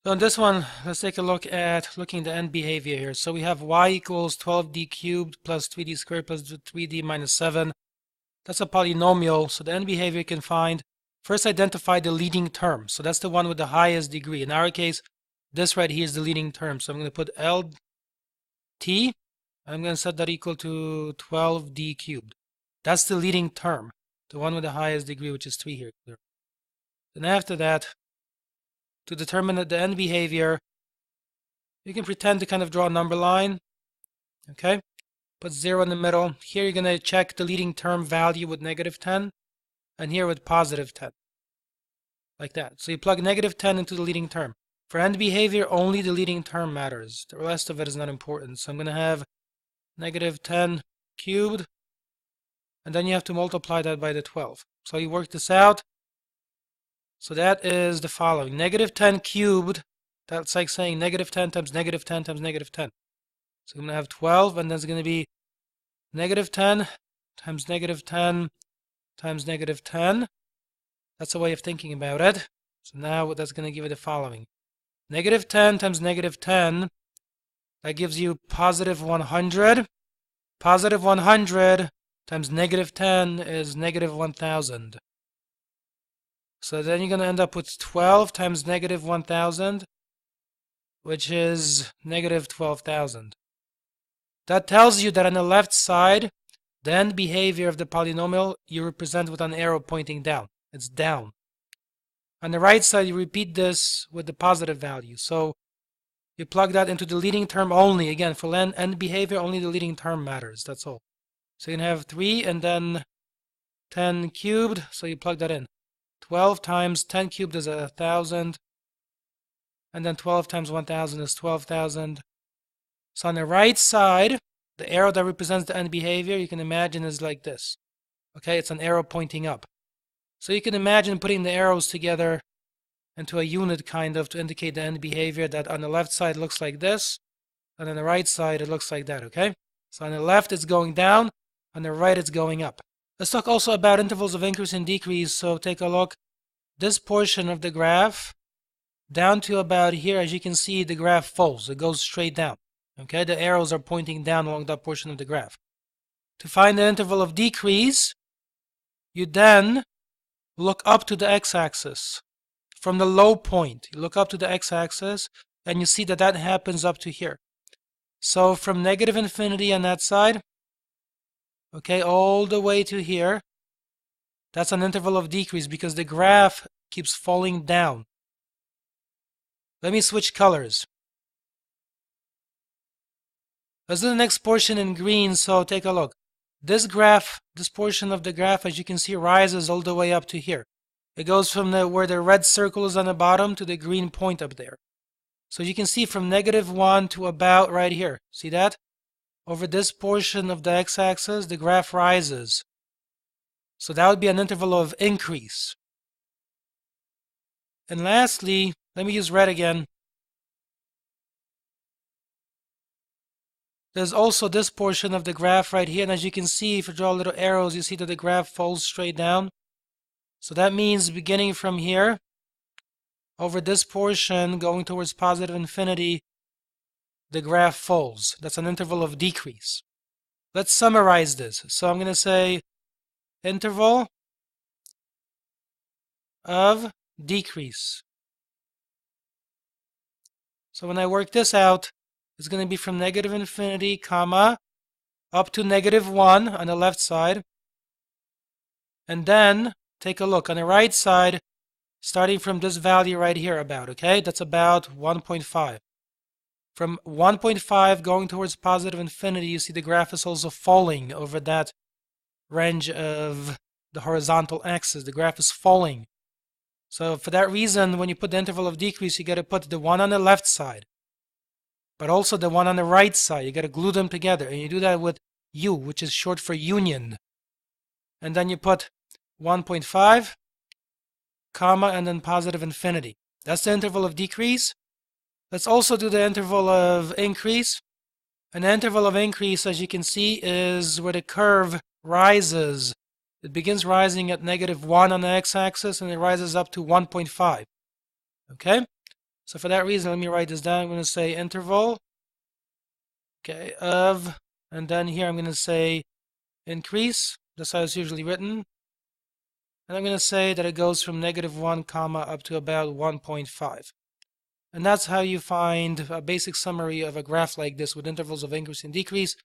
So in this one, let's take a look at looking at the end behavior here. So we have y equals 12d cubed plus 3d squared plus 3d minus 7. That's a polynomial. So the end behavior you can find, first identify the leading term. So that's the one with the highest degree. In our case, this right here is the leading term. So I'm going to put LT. I'm going to set that equal to 12d cubed. That's the leading term, the one with the highest degree, which is 3 here. Then after that, to determine the end behavior, you can pretend to kind of draw a number line. Okay, put 0 in the middle. Here you're going to check the leading term value with -10, and here with +10. Like that. So you plug -10 into the leading term. For end behavior, only the leading term matters. The rest of it is not important. So I'm going to have -10 cubed, and then you have to multiply that by the 12. So you work this out. So that is the following. -10 cubed, that's like saying -10 times -10 times -10. So I'm going to have 12, and that's going to be -10 times -10 times -10. That's a way of thinking about it. So now that's going to give you the following. -10 times -10, that gives you +100. +100 times -10 is -1000. So then you're going to end up with 12 times -1000, which is -12,000. That tells you that on the left side, the end behavior of the polynomial you represent with an arrow pointing down. It's down. On the right side, you repeat this with the positive value. So you plug that into the leading term only. Again, for end behavior, only the leading term matters. That's all. So you can have 3 and then 10 cubed. So you plug that in. 12 times 10 cubed is 1,000. And then 12 times 1,000 is 12,000. So on the right side, the arrow that represents the end behavior, you can imagine is like this. Okay, it's an arrow pointing up. So you can imagine putting the arrows together into a unit kind of to indicate the end behavior, that on the left side looks like this, and on the right side it looks like that, okay? So on the left it's going down, on the right it's going up. Let's talk also about intervals of increase and decrease. So take a look. This portion of the graph, down to about here, as you can see, the graph falls. It goes straight down. Okay, the arrows are pointing down along that portion of the graph. To find the interval of decrease, you then look up to the x-axis. From the low point, you look up to the x-axis, and you see that that happens up to here. So from -infinity on that side, okay, all the way to here, that's an interval of decrease because the graph keeps falling down. Let me switch colors. Let's do the next portion in green, so take a look. This graph, this portion of the graph, as you can see, rises all the way up to here. It goes from where the red circle is on the bottom to the green point up there. So you can see from -1 to about right here. See that? Over this portion of the x-axis, the graph rises. So that would be an interval of increase. And lastly, let me use red again. There's also this portion of the graph right here, and as you can see, if you draw little arrows, you see that the graph falls straight down. So that means beginning from here, over this portion, going towards +infinity, the graph falls. That's an interval of decrease. Let's summarize this. So I'm going to say interval of decrease. So when I work this out, it's going to be from -infinity, comma, up to -1 on the left side. And then, take a look, on the right side, starting from this value right here about, okay? That's about 1.5. From 1.5 going towards +infinity, you see the graph is also falling over that range of the horizontal axis. The graph is falling. So for that reason, when you put the interval of decrease, you got to put the one on the left side, but also the one on the right side. You got to glue them together, and you do that with U, which is short for union. And then you put 1.5, comma, and then +infinity. That's the interval of decrease. Let's also do the interval of increase. An interval of increase, as you can see, is where the curve rises. It begins rising at -1 on the x-axis, and it rises up to 1.5. Okay? So for that reason, let me write this down. I'm going to say interval, okay, of, and then here I'm going to say increase. That's how it's usually written. And I'm going to say that it goes from -1 comma up to about 1.5. And that's how you find a basic summary of a graph like this with intervals of increase and decrease.